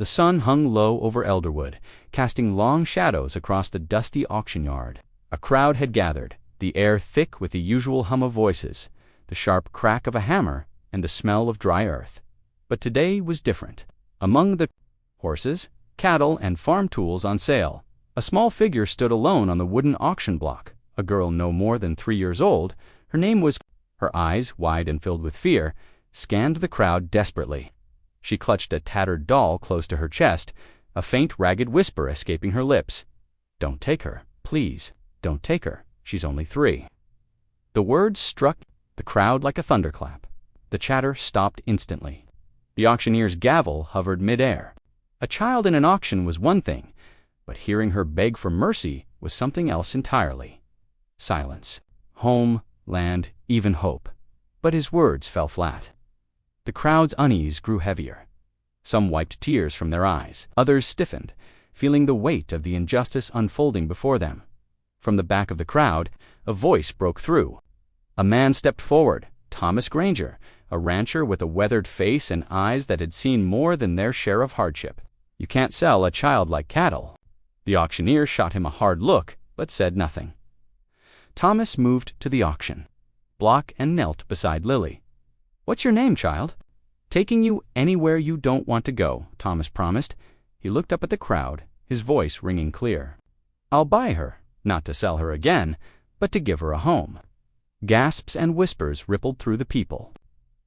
The sun hung low over Elderwood, casting long shadows across the dusty auction yard. A crowd had gathered, the air thick with the usual hum of voices, the sharp crack of a hammer, and the smell of dry earth. But today was different. Among the horses, cattle, and farm tools on sale, a small figure stood alone on the wooden auction block, a girl no more than 3 years old. Her name was. Her eyes, wide and filled with fear, scanned the crowd desperately. She clutched a tattered doll close to her chest, a faint, ragged whisper escaping her lips. "Don't take her, please. Don't take her. She's only 3. The words struck the crowd like a thunderclap. The chatter stopped instantly. The auctioneer's gavel hovered mid-air. A child in an auction was one thing, but hearing her beg for mercy was something else entirely. Silence. Home, land, even hope. But his words fell flat. The crowd's unease grew heavier. Some wiped tears from their eyes. Others stiffened, feeling the weight of the injustice unfolding before them. From the back of the crowd, a voice broke through. A man stepped forward, Thomas Granger, a rancher with a weathered face and eyes that had seen more than their share of hardship. "You can't sell a child like cattle." The auctioneer shot him a hard look, but said nothing. Thomas moved to the auction block and knelt beside Lily. "What's your name, child?" "Taking you anywhere you don't want to go," Thomas promised. He looked up at the crowd, his voice ringing clear. "I'll buy her, not to sell her again, but to give her a home." Gasps and whispers rippled through the people.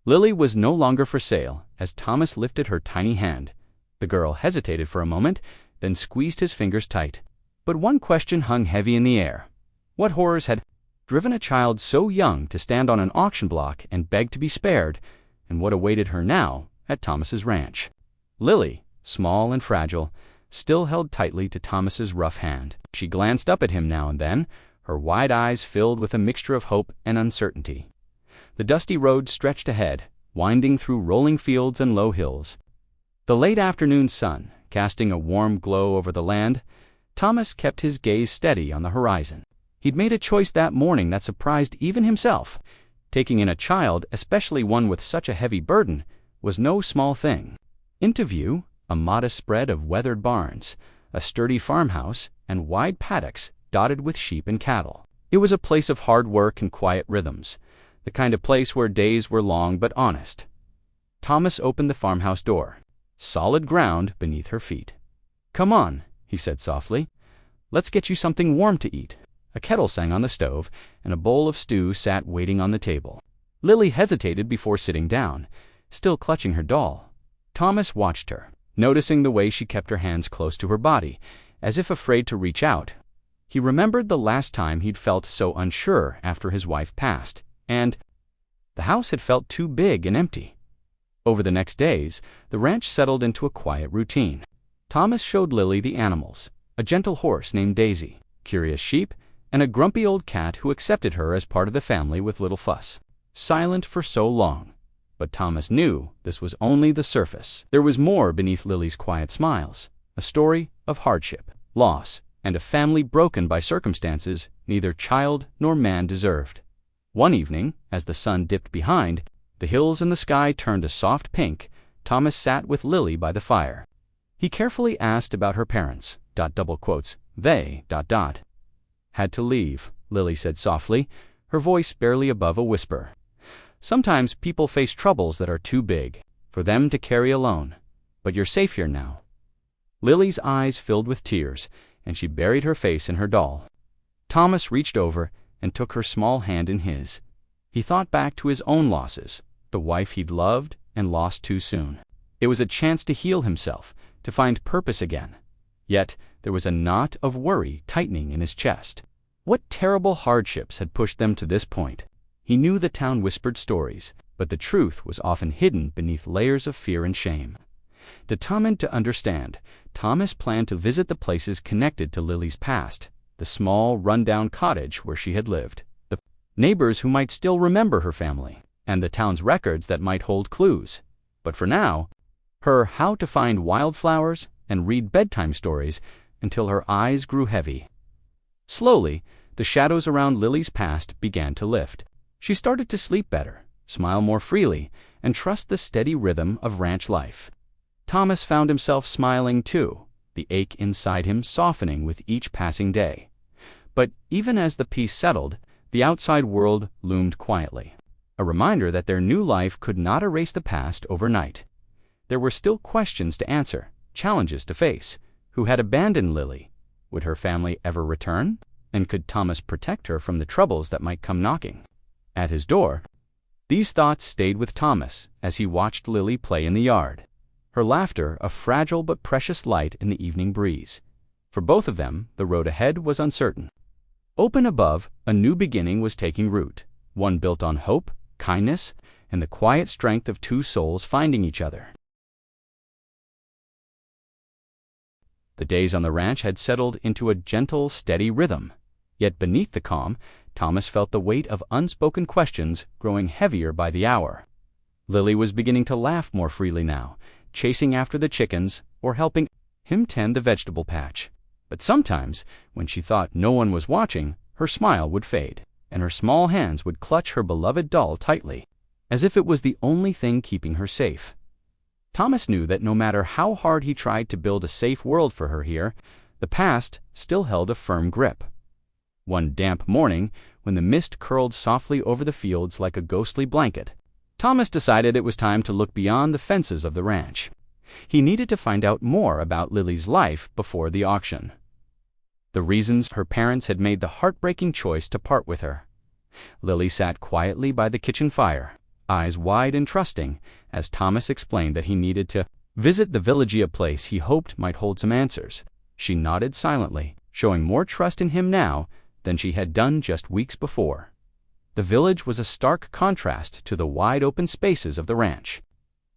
Lily was no longer for sale as Thomas lifted her tiny hand. The girl hesitated for a moment, then squeezed his fingers tight. But one question hung heavy in the air. What horrors had driven a child so young to stand on an auction block and beg to be spared, and what awaited her now at Thomas's ranch? Lily, small and fragile, still held tightly to Thomas's rough hand. She glanced up at him now and then, her wide eyes filled with a mixture of hope and uncertainty. The dusty road stretched ahead, winding through rolling fields and low hills. The late afternoon sun, casting a warm glow over the land, Thomas kept his gaze steady on the horizon. He'd made a choice that morning that surprised even himself. Taking in a child, especially one with such a heavy burden, was no small thing. Into view, a modest spread of weathered barns, a sturdy farmhouse, and wide paddocks dotted with sheep and cattle. It was a place of hard work and quiet rhythms, the kind of place where days were long but honest. Thomas opened the farmhouse door. Solid ground beneath her feet. "Come on," he said softly. "Let's get you something warm to eat." A kettle sang on the stove, and a bowl of stew sat waiting on the table. Lily hesitated before sitting down, still clutching her doll. Thomas watched her, noticing the way she kept her hands close to her body, as if afraid to reach out. He remembered the last time he'd felt so unsure after his wife passed, and the house had felt too big and empty. Over the next days, the ranch settled into a quiet routine. Thomas showed Lily the animals, a gentle horse named Daisy, curious sheep, and a grumpy old cat who accepted her as part of the family with little fuss. Silent for so long, but Thomas knew this was only the surface. There was more beneath Lily's quiet smiles, a story of hardship, loss, and a family broken by circumstances neither child nor man deserved. One evening, as the sun dipped behind, the hills and the sky turned a soft pink, Thomas sat with Lily by the fire. He carefully asked about her parents, they, "Had to leave," Lily said softly, her voice barely above a whisper. "Sometimes people face troubles that are too big for them to carry alone, but you're safe here now." Lily's eyes filled with tears, and she buried her face in her doll. Thomas reached over and took her small hand in his. He thought back to his own losses, the wife he'd loved and lost too soon. It was a chance to heal himself, to find purpose again. Yet there was a knot of worry tightening in his chest. What terrible hardships had pushed them to this point? He knew the town whispered stories, but the truth was often hidden beneath layers of fear and shame. Determined to understand, Thomas planned to visit the places connected to Lily's past, the small, run-down cottage where she had lived, the neighbors who might still remember her family, and the town's records that might hold clues. But for now, her how to find wildflowers and read bedtime stories until her eyes grew heavy. Slowly, the shadows around Lily's past began to lift. She started to sleep better, smile more freely, and trust the steady rhythm of ranch life. Thomas found himself smiling too, the ache inside him softening with each passing day. But even as the peace settled, the outside world loomed quietly, a reminder that their new life could not erase the past overnight. There were still questions to answer, challenges to face. Who had abandoned Lily? Would her family ever return? And could Thomas protect her from the troubles that might come knocking at his door? These thoughts stayed with Thomas as he watched Lily play in the yard, her laughter a fragile but precious light in the evening breeze. For both of them, the road ahead was uncertain. Open above, a new beginning was taking root, one built on hope, kindness, and the quiet strength of two souls finding each other. The days on the ranch had settled into a gentle, steady rhythm. Yet beneath the calm, Thomas felt the weight of unspoken questions growing heavier by the hour. Lily was beginning to laugh more freely now, chasing after the chickens or helping him tend the vegetable patch. But sometimes, when she thought no one was watching, her smile would fade, and her small hands would clutch her beloved doll tightly, as if it was the only thing keeping her safe. Thomas knew that no matter how hard he tried to build a safe world for her here, the past still held a firm grip. One damp morning, when the mist curled softly over the fields like a ghostly blanket, Thomas decided it was time to look beyond the fences of the ranch. He needed to find out more about Lily's life before the auction. The reasons her parents had made the heartbreaking choice to part with her. Lily sat quietly by the kitchen fire, eyes wide and trusting, as Thomas explained that he needed to visit the village, a place he hoped might hold some answers. She nodded silently, showing more trust in him now than she had done just weeks before. The village was a stark contrast to the wide-open spaces of the ranch.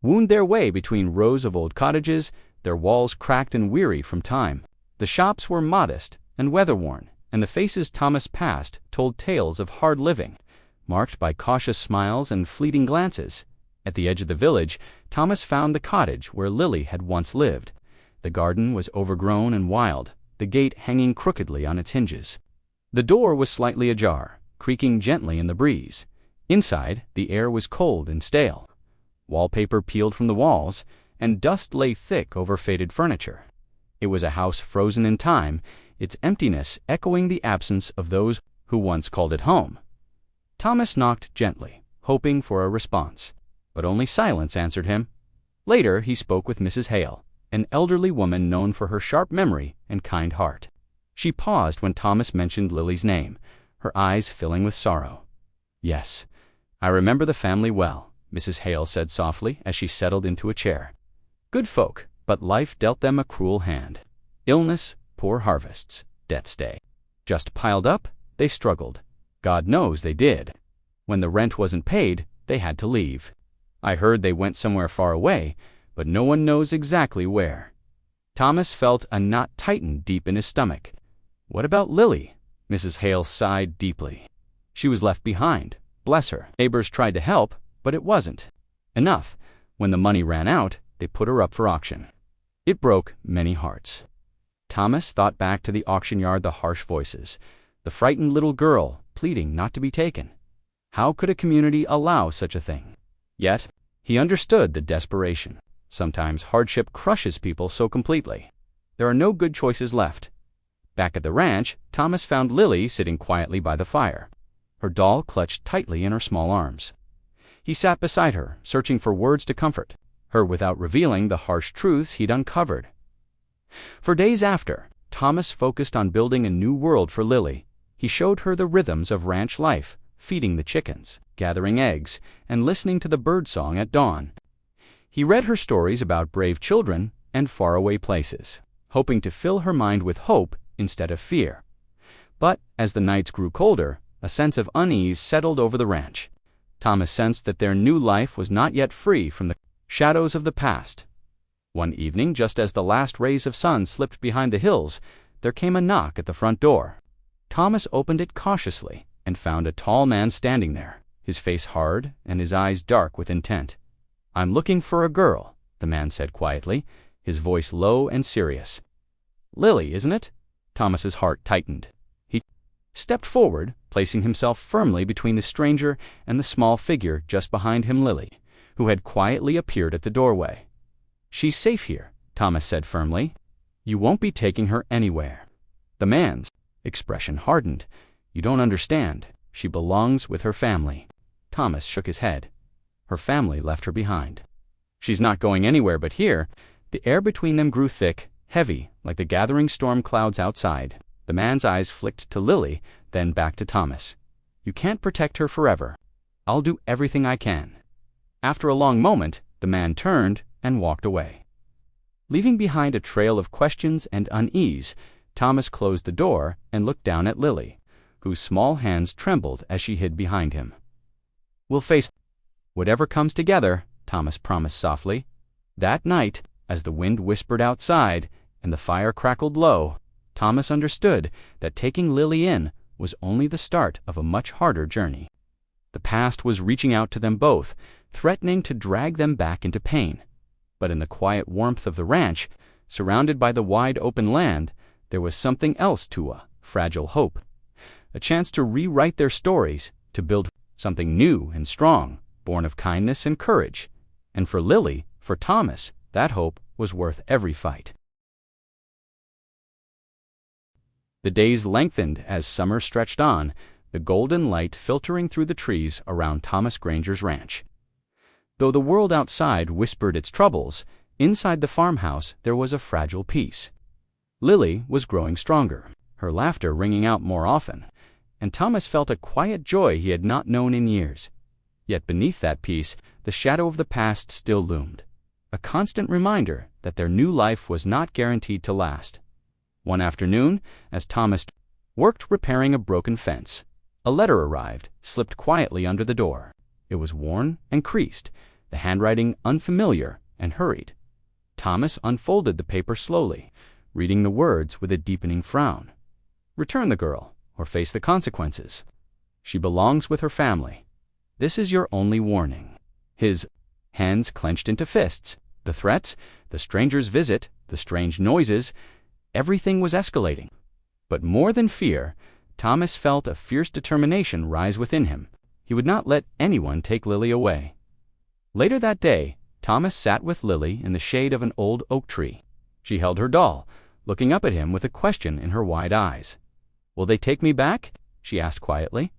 Wound their way between rows of old cottages, their walls cracked and weary from time. The shops were modest and weather-worn, and the faces Thomas passed told tales of hard living, marked by cautious smiles and fleeting glances. At the edge of the village, Thomas found the cottage where Lily had once lived. The garden was overgrown and wild, the gate hanging crookedly on its hinges. The door was slightly ajar, creaking gently in the breeze. Inside, the air was cold and stale. Wallpaper peeled from the walls, and dust lay thick over faded furniture. It was a house frozen in time, its emptiness echoing the absence of those who once called it home. Thomas knocked gently, hoping for a response, but only silence answered him. Later, he spoke with Mrs. Hale, an elderly woman known for her sharp memory and kind heart. She paused when Thomas mentioned Lily's name, her eyes filling with sorrow. "Yes, I remember the family well," Mrs. Hale said softly as she settled into a chair. "Good folk, but life dealt them a cruel hand. Illness, poor harvests, debts day. Just piled up, they struggled. God knows they did. When the rent wasn't paid, they had to leave. I heard they went somewhere far away, but no one knows exactly where." Thomas felt a knot tighten deep in his stomach. What about Lily? Mrs. Hale sighed deeply. She was left behind, bless her. Neighbors tried to help, but it wasn't enough. When the money ran out, they put her up for auction. It broke many hearts. Thomas thought back to the auction yard, the harsh voices, the frightened little girl pleading not to be taken. How could a community allow such a thing? Yet, he understood the desperation. Sometimes hardship crushes people so completely. There are no good choices left. Back at the ranch, Thomas found Lily sitting quietly by the fire, her doll clutched tightly in her small arms. He sat beside her, searching for words to comfort her without revealing the harsh truths he'd uncovered. For days after, Thomas focused on building a new world for Lily. He showed her the rhythms of ranch life, feeding the chickens, gathering eggs, and listening to the birdsong at dawn. He read her stories about brave children and faraway places, hoping to fill her mind with hope instead of fear. But as the nights grew colder, a sense of unease settled over the ranch. Thomas sensed that their new life was not yet free from the shadows of the past. One evening, just as the last rays of sun slipped behind the hills, there came a knock at the front door. Thomas opened it cautiously and found a tall man standing there, his face hard and his eyes dark with intent. "I'm looking for a girl," the man said quietly, his voice low and serious. "Lily, isn't it?" Thomas's heart tightened. He stepped forward, placing himself firmly between the stranger and the small figure just behind him, Lily, who had quietly appeared at the doorway. "She's safe here," Thomas said firmly. "You won't be taking her anywhere." The man's expression hardened. "You don't understand. She belongs with her family." Thomas shook his head. "Her family left her behind. She's not going anywhere but here." The air between them grew thick, heavy, like the gathering storm clouds outside. The man's eyes flicked to Lily, then back to Thomas. "You can't protect her forever. I'll do everything I can." After a long moment, the man turned and walked away. Leaving behind a trail of questions and unease, Thomas closed the door and looked down at Lily, whose small hands trembled as she hid behind him. "We'll face whatever comes together," Thomas promised softly. That night, as the wind whispered outside and the fire crackled low, Thomas understood that taking Lily in was only the start of a much harder journey. The past was reaching out to them both, threatening to drag them back into pain. But in the quiet warmth of the ranch, surrounded by the wide open land, there was something else to a fragile hope. A chance to rewrite their stories, to build something new and strong, born of kindness and courage. And for Lily, for Thomas, that hope was worth every fight. The days lengthened as summer stretched on, the golden light filtering through the trees around Thomas Granger's ranch. Though the world outside whispered its troubles, inside the farmhouse there was a fragile peace. Lily was growing stronger, her laughter ringing out more often, and Thomas felt a quiet joy he had not known in years. Yet beneath that peace, the shadow of the past still loomed, a constant reminder that their new life was not guaranteed to last. One afternoon, as Thomas worked repairing a broken fence, a letter arrived, slipped quietly under the door. It was worn and creased, the handwriting unfamiliar and hurried. Thomas unfolded the paper slowly, reading the words with a deepening frown. "Return the girl, or face the consequences. She belongs with her family. This is your only warning." His hands clenched into fists. The threats, the stranger's visit, the strange noises, everything was escalating. But more than fear, Thomas felt a fierce determination rise within him. He would not let anyone take Lily away. Later that day, Thomas sat with Lily in the shade of an old oak tree. She held her doll, looking up at him with a question in her wide eyes. "Will they take me back?" she asked quietly.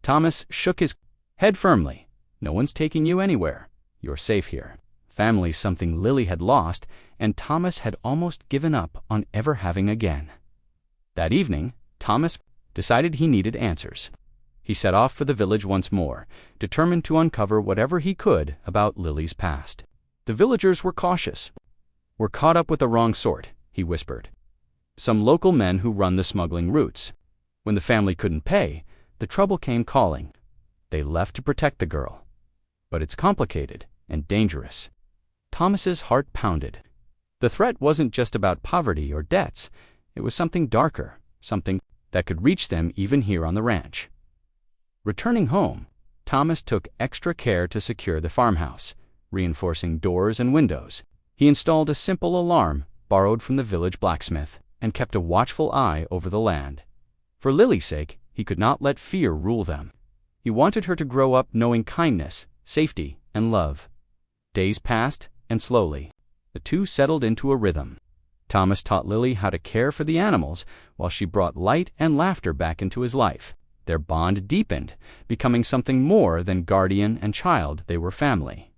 Thomas shook his head firmly. "No one's taking you anywhere. You're safe here." Family's something Lily had lost, and Thomas had almost given up on ever having again. That evening, Thomas decided he needed answers. He set off for the village once more, determined to uncover whatever he could about Lily's past. The villagers were cautious. "We're caught up with the wrong sort," he whispered. "Some local men who run the smuggling routes. When the family couldn't pay, the trouble came calling. They left to protect the girl. But it's complicated and dangerous." Thomas's heart pounded. The threat wasn't just about poverty or debts. It was something darker, something that could reach them even here on the ranch. Returning home, Thomas took extra care to secure the farmhouse, reinforcing doors and windows. He installed a simple alarm borrowed from the village blacksmith and kept a watchful eye over the land. For Lily's sake, he could not let fear rule them. He wanted her to grow up knowing kindness, safety, and love. Days passed, and slowly, the two settled into a rhythm. Thomas taught Lily how to care for the animals, while she brought light and laughter back into his life. Their bond deepened, becoming something more than guardian and child. They were family.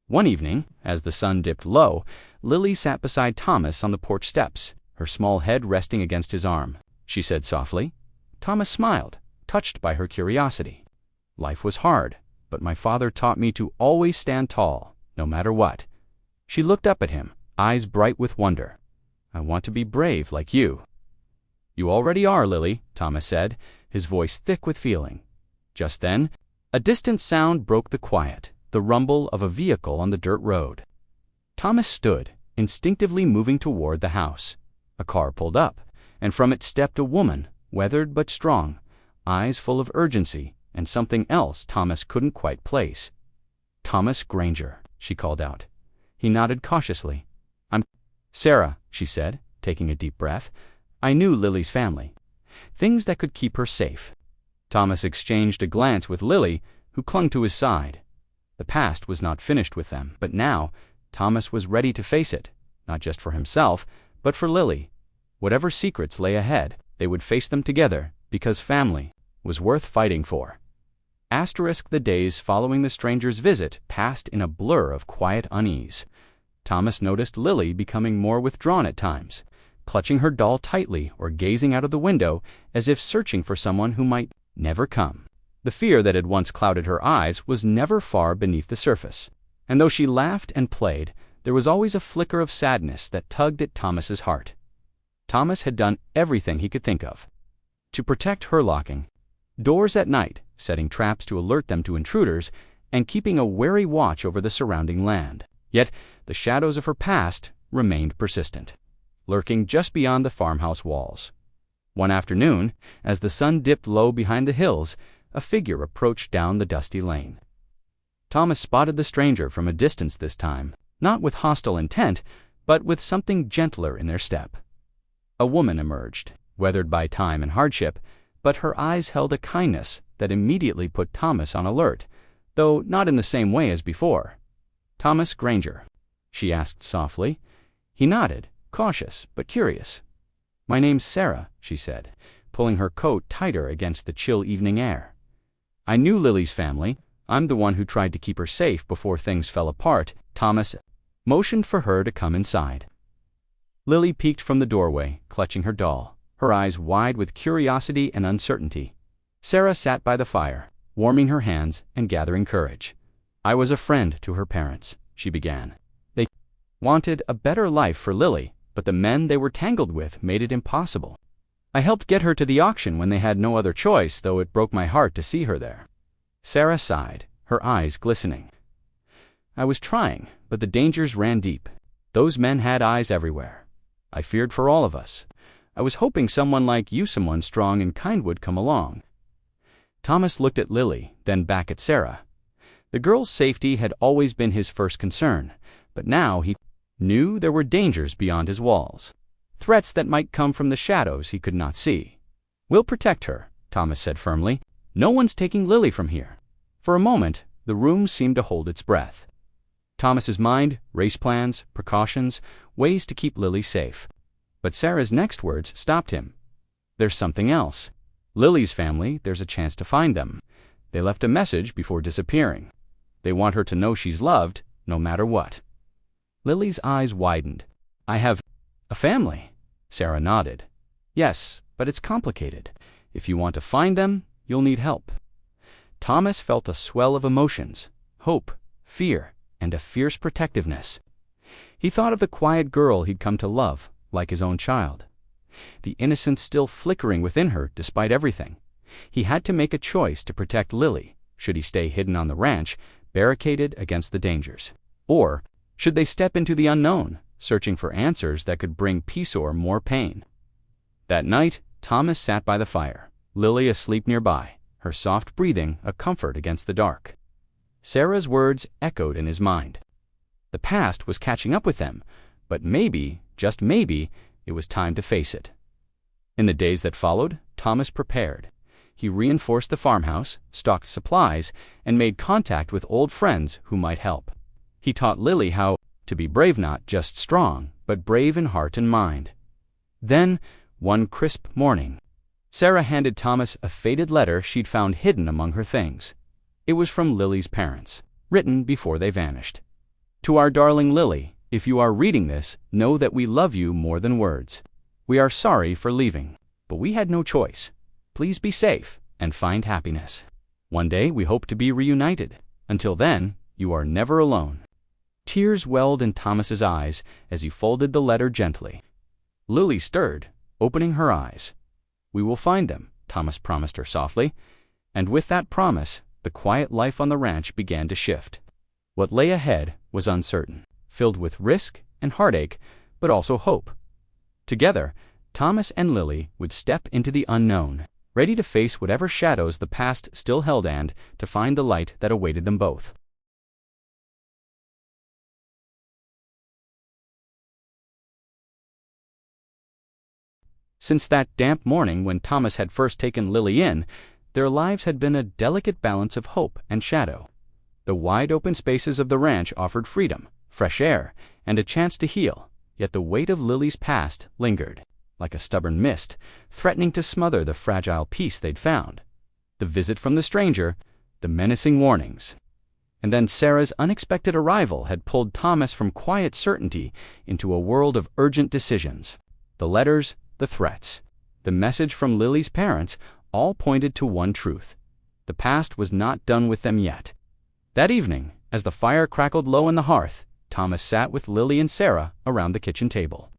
One evening, as the sun dipped low, Lily sat beside Thomas on the porch steps, her small head resting against his arm. She said softly. Thomas smiled, touched by her curiosity. "Life was hard, but my father taught me to always stand tall, no matter what." She looked up at him, eyes bright with wonder. "I want to be brave like you." "You already are, Lily," Thomas said, his voice thick with feeling. Just then, a distant sound broke the quiet, the rumble of a vehicle on the dirt road. Thomas stood, instinctively moving toward the house. A car pulled up, and from it stepped a woman, weathered but strong, eyes full of urgency and something else Thomas couldn't quite place. "Thomas Granger," she called out. He nodded cautiously. "I'm Sarah," she said, taking a deep breath. "I knew Lily's family. Things that could keep her safe." Thomas exchanged a glance with Lily, who clung to his side. The past was not finished with them, but now Thomas was ready to face it, not just for himself, but for Lily. Whatever secrets lay ahead, they would face them together, because family was worth fighting for. The days following the stranger's visit passed in a blur of quiet unease. Thomas noticed Lily becoming more withdrawn at times, clutching her doll tightly or gazing out of the window as if searching for someone who might never come. The fear that had once clouded her eyes was never far beneath the surface, and though she laughed and played, there was always a flicker of sadness that tugged at Thomas's heart. Thomas had done everything he could think of to protect her, locking doors at night, setting traps to alert them to intruders, and keeping a wary watch over the surrounding land. Yet the shadows of her past remained persistent, lurking just beyond the farmhouse walls. One afternoon, as the sun dipped low behind the hills, a figure approached down the dusty lane. Thomas spotted the stranger from a distance this time, not with hostile intent, but with something gentler in their step. A woman emerged, weathered by time and hardship, but her eyes held a kindness that immediately put Thomas on alert, though not in the same way as before. "Thomas Granger?" she asked softly. He nodded, cautious but curious. "My name's Sarah," she said, pulling her coat tighter against the chill evening air. "I knew Lily's family. I'm the one who tried to keep her safe before things fell apart." Thomas motioned for her to come inside. Lily peeked from the doorway, clutching her doll, her eyes wide with curiosity and uncertainty. Sarah sat by the fire, warming her hands and gathering courage. "I was a friend to her parents," she began. "They wanted a better life for Lily, but the men they were tangled with made it impossible. I helped get her to the auction when they had no other choice, though it broke my heart to see her there." Sarah sighed, her eyes glistening. "I was trying, but the dangers ran deep. Those men had eyes everywhere. I feared for all of us. I was hoping someone like you, someone strong and kind, would come along." Thomas looked at Lily, then back at Sarah. The girl's safety had always been his first concern, but now he knew there were dangers beyond his walls, threats that might come from the shadows he could not see. "We'll protect her," Thomas said firmly. "No one's taking Lily from here." For a moment, the room seemed to hold its breath. Thomas's mind raced plans, precautions, ways to keep Lily safe. But Sarah's next words stopped him. "There's something else. Lily's family, there's a chance to find them. They left a message before disappearing. They want her to know she's loved, no matter what." Lily's eyes widened. "I have a family." Sarah nodded. "Yes, but it's complicated. If you want to find them, you'll need help." Thomas felt a swell of emotions, hope, fear, and a fierce protectiveness. He thought of the quiet girl he'd come to love, like his own child. The innocence still flickering within her despite everything. He had to make a choice to protect Lily. Should he stay hidden on the ranch, barricaded against the dangers? Or should they step into the unknown, searching for answers that could bring peace or more pain? That night, Thomas sat by the fire, Lily asleep nearby, her soft breathing a comfort against the dark. Sarah's words echoed in his mind. The past was catching up with them, but maybe, just maybe, it was time to face it. In the days that followed, Thomas prepared. He reinforced the farmhouse, stocked supplies, and made contact with old friends who might help. He taught Lily how to be brave, not just strong, but brave in heart and mind. Then, one crisp morning, Sarah handed Thomas a faded letter she'd found hidden among her things. It was from Lily's parents, written before they vanished. "To our darling Lily, if you are reading this, know that we love you more than words. We are sorry for leaving, but we had no choice. Please be safe and find happiness. One day we hope to be reunited. Until then, you are never alone." Tears welled in Thomas's eyes as he folded the letter gently. Lily stirred, opening her eyes. "We will find them," Thomas promised her softly. And with that promise, the quiet life on the ranch began to shift. What lay ahead was uncertain, filled with risk and heartache, but also hope. Together, Thomas and Lily would step into the unknown, ready to face whatever shadows the past still held and to find the light that awaited them both. Since that damp morning when Thomas had first taken Lily in, their lives had been a delicate balance of hope and shadow. The wide open spaces of the ranch offered freedom, fresh air, and a chance to heal, yet the weight of Lily's past lingered, like a stubborn mist, threatening to smother the fragile peace they'd found. The visit from the stranger, the menacing warnings. And then Sarah's unexpected arrival had pulled Thomas from quiet certainty into a world of urgent decisions. The letters, the threats, the message from Lily's parents all pointed to one truth. The past was not done with them yet. That evening, as the fire crackled low on the hearth, Thomas sat with Lily and Sarah around the kitchen table.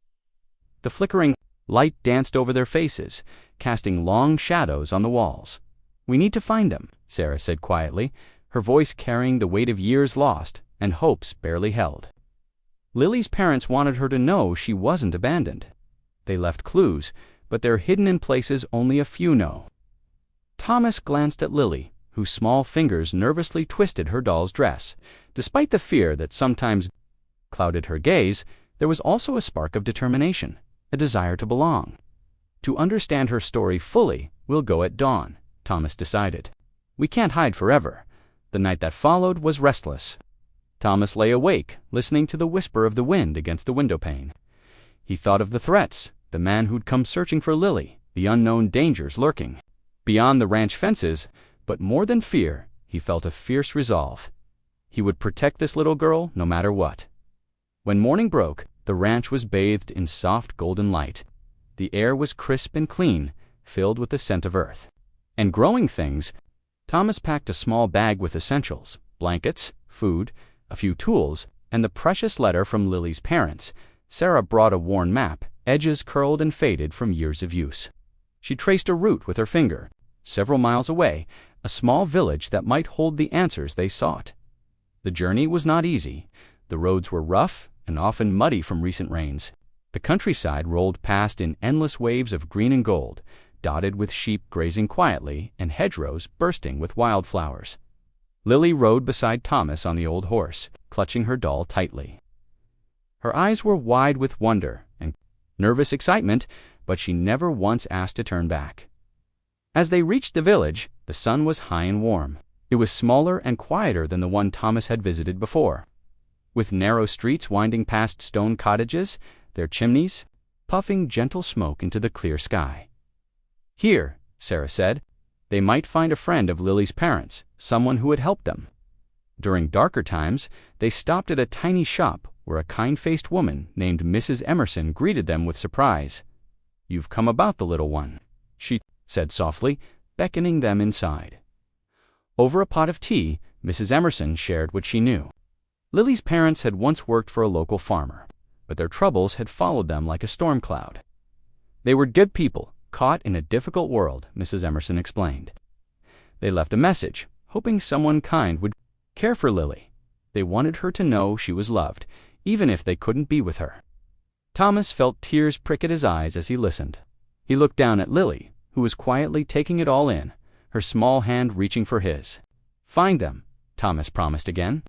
The flickering light danced over their faces, casting long shadows on the walls. "We need to find them," Sarah said quietly, her voice carrying the weight of years lost and hopes barely held. Lily's parents wanted her to know she wasn't abandoned. They left clues, but they're hidden in places only a few know. Thomas glanced at Lily, whose small fingers nervously twisted her doll's dress. Despite the fear that sometimes clouded her gaze, there was also a spark of determination, a desire to belong. To understand her story fully, we'll go at dawn, Thomas decided. We can't hide forever. The night that followed was restless. Thomas lay awake, listening to the whisper of the wind against the windowpane. He thought of the threats, the man who'd come searching for Lily, the unknown dangers lurking beyond the ranch fences, but more than fear, he felt a fierce resolve. He would protect this little girl no matter what. When morning broke, the ranch was bathed in soft golden light. The air was crisp and clean, filled with the scent of earth and growing things. Thomas packed a small bag with essentials, blankets, food, a few tools, and the precious letter from Lily's parents. Sarah brought a worn map, edges curled and faded from years of use. She traced a route with her finger. Several miles away, a small village that might hold the answers they sought. The journey was not easy. The roads were rough and often muddy from recent rains. The countryside rolled past in endless waves of green and gold, dotted with sheep grazing quietly and hedgerows bursting with wildflowers. Lily rode beside Thomas on the old horse, clutching her doll tightly. Her eyes were wide with wonder and nervous excitement, but she never once asked to turn back. As they reached the village, the sun was high and warm. It was smaller and quieter than the one Thomas had visited before, with narrow streets winding past stone cottages, their chimneys puffing gentle smoke into the clear sky. "Here," Sarah said, "they might find a friend of Lily's parents, someone who would help them." During darker times, they stopped at a tiny shop where a kind-faced woman named Mrs. Emerson greeted them with surprise. "You've come about the little one," she said softly, beckoning them inside. Over a pot of tea, Mrs. Emerson shared what she knew. Lily's parents had once worked for a local farmer, but their troubles had followed them like a storm cloud. They were good people, caught in a difficult world, Mrs. Emerson explained. They left a message, hoping someone kind would care for Lily. They wanted her to know she was loved, even if they couldn't be with her. Thomas felt tears prick at his eyes as he listened. He looked down at Lily, who was quietly taking it all in, her small hand reaching for his. "Find them," Thomas promised again.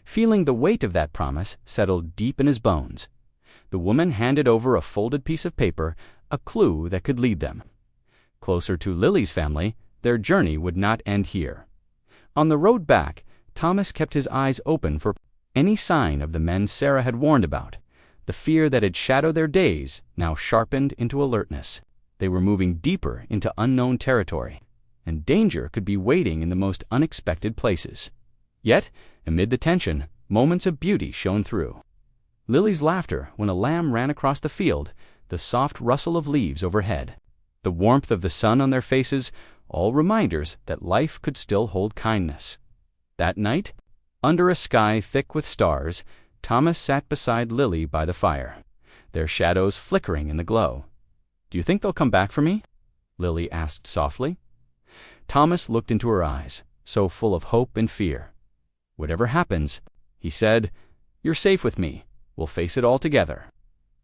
Feeling the weight of that promise settled deep in his bones. The woman handed over a folded piece of paper, a clue that could lead them closer to Lily's family. Their journey would not end here. On the road back, Thomas kept his eyes open for any sign of the men Sarah had warned about. The fear that had shadowed their days now sharpened into alertness. They were moving deeper into unknown territory, and danger could be waiting in the most unexpected places. Yet, amid the tension, moments of beauty shone through. Lily's laughter when a lamb ran across the field, the soft rustle of leaves overhead, the warmth of the sun on their faces, all reminders that life could still hold kindness. That night, under a sky thick with stars, Thomas sat beside Lily by the fire, their shadows flickering in the glow. "Do you think they'll come back for me?" Lily asked softly. Thomas looked into her eyes, so full of hope and fear. "Whatever happens," he said, "you're safe with me. We'll face it all together."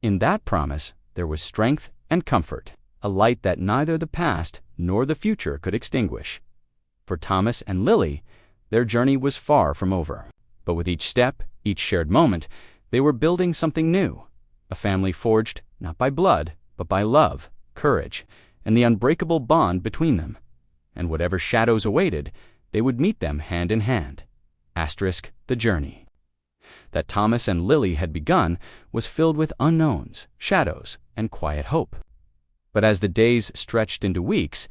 In that promise, there was strength and comfort, a light that neither the past nor the future could extinguish. For Thomas and Lily, their journey was far from over. But with each step, each shared moment, they were building something new, a family forged not by blood, but by love, courage, and the unbreakable bond between them. And whatever shadows awaited, they would meet them hand in hand. * The journey. that Thomas and Lily had begun was filled with unknowns, shadows, and quiet hope. But as the days stretched into weeks,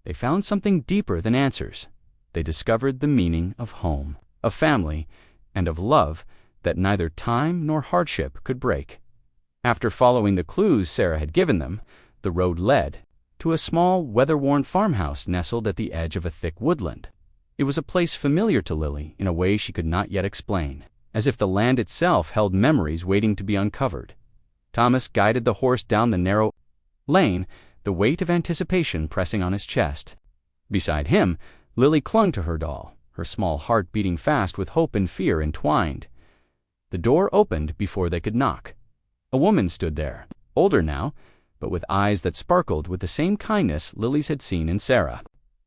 they found something deeper than answers. They discovered the meaning of home, of family, and of love that neither time nor hardship could break. After following the clues Sarah had given them, the road led to a small, weather-worn farmhouse nestled at the edge of a thick woodland. It was a place familiar to Lily in a way she could not yet explain, as if the land itself held memories waiting to be uncovered. Thomas guided the horse down the narrow lane, the weight of anticipation pressing on his chest. Beside him, Lily clung to her doll, her small heart beating fast with hope and fear entwined. The door opened before they could knock. A woman stood there, older now, but with eyes that sparkled with the same kindness Lily's had seen in Sarah.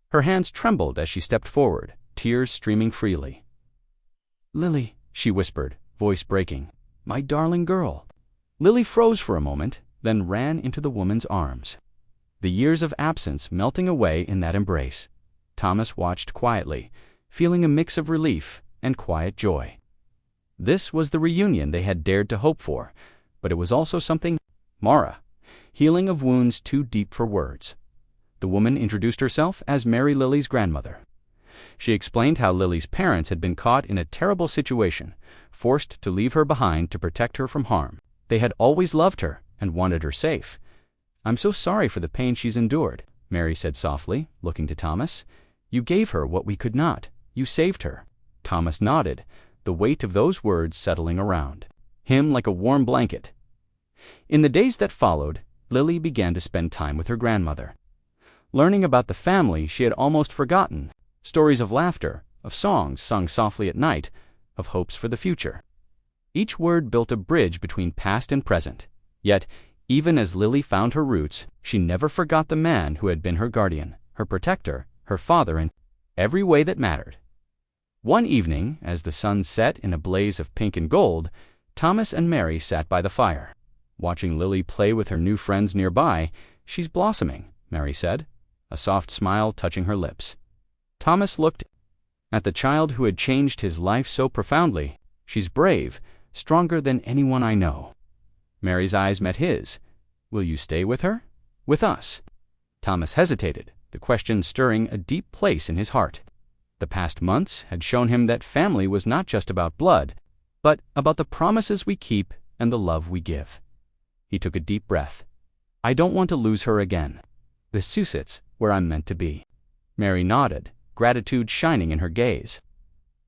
Her hands trembled as she stepped forward, tears streaming freely. "Lily," she whispered, voice breaking, "my darling girl." Lily froze for a moment, then ran into the woman's arms. The years of absence melting away in that embrace. Thomas watched quietly, feeling a mix of relief and quiet joy. This was the reunion they had dared to hope for, but it was also something Mara, healing of wounds too deep for words. The woman introduced herself as Mary Lily's grandmother. She explained how Lily's parents had been caught in a terrible situation, forced to leave her behind to protect her from harm. They had always loved her and wanted her safe. "I'm so sorry for the pain she's endured," Mary said softly, looking to Thomas. "You gave her what we could not. You saved her." Thomas nodded, the weight of those words settling around him like a warm blanket. In the days that followed, Lily began to spend time with her grandmother. Learning about the family she had almost forgotten, stories of laughter, of songs sung softly at night, of hopes for the future. Each word built a bridge between past and present. Yet, even as Lily found her roots, she never forgot the man who had been her guardian, her protector, her father in every way that mattered. One evening, as the sun set in a blaze of pink and gold, Thomas and Mary sat by the fire, watching Lily play with her new friends nearby. "She's blossoming," Mary said, a soft smile touching her lips. Thomas looked at the child who had changed his life so profoundly. "She's brave, stronger than anyone I know." Mary's eyes met his. "Will you stay with her? With us?" Thomas hesitated, the question stirring a deep place in his heart. The past months had shown him that family was not just about blood, but about the promises we keep and the love we give. He took a deep breath. "I don't want to lose her again. The Susit's where I'm meant to be." Mary nodded, gratitude shining in her gaze.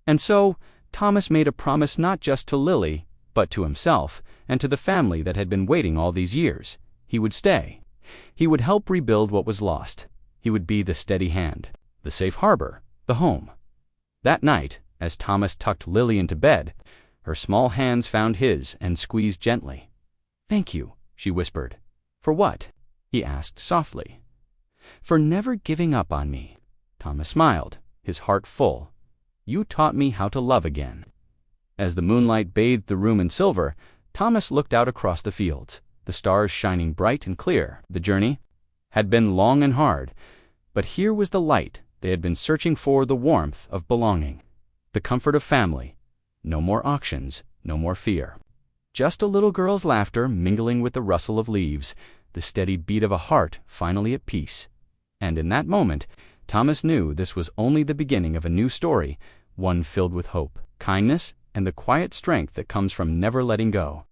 And so, Thomas made a promise not just to Lily, but to himself and to the family that had been waiting all these years. He would stay. He would help rebuild what was lost. He would be the steady hand, the safe harbor, the home. That night, as Thomas tucked Lily into bed, her small hands found his and squeezed gently. "Thank you," she whispered. "For what?" he asked softly. "For never giving up on me." Thomas smiled, his heart full. "You taught me how to love again." As the moonlight bathed the room in silver, Thomas looked out across the fields, the stars shining bright and clear. The journey had been long and hard, but here was the light they had been searching for, the warmth of belonging, the comfort of family. No more auctions, no more fear. Just a little girl's laughter mingling with the rustle of leaves, the steady beat of a heart finally at peace. And in that moment, Thomas knew this was only the beginning of a new story, one filled with hope, kindness, and the quiet strength that comes from never letting go.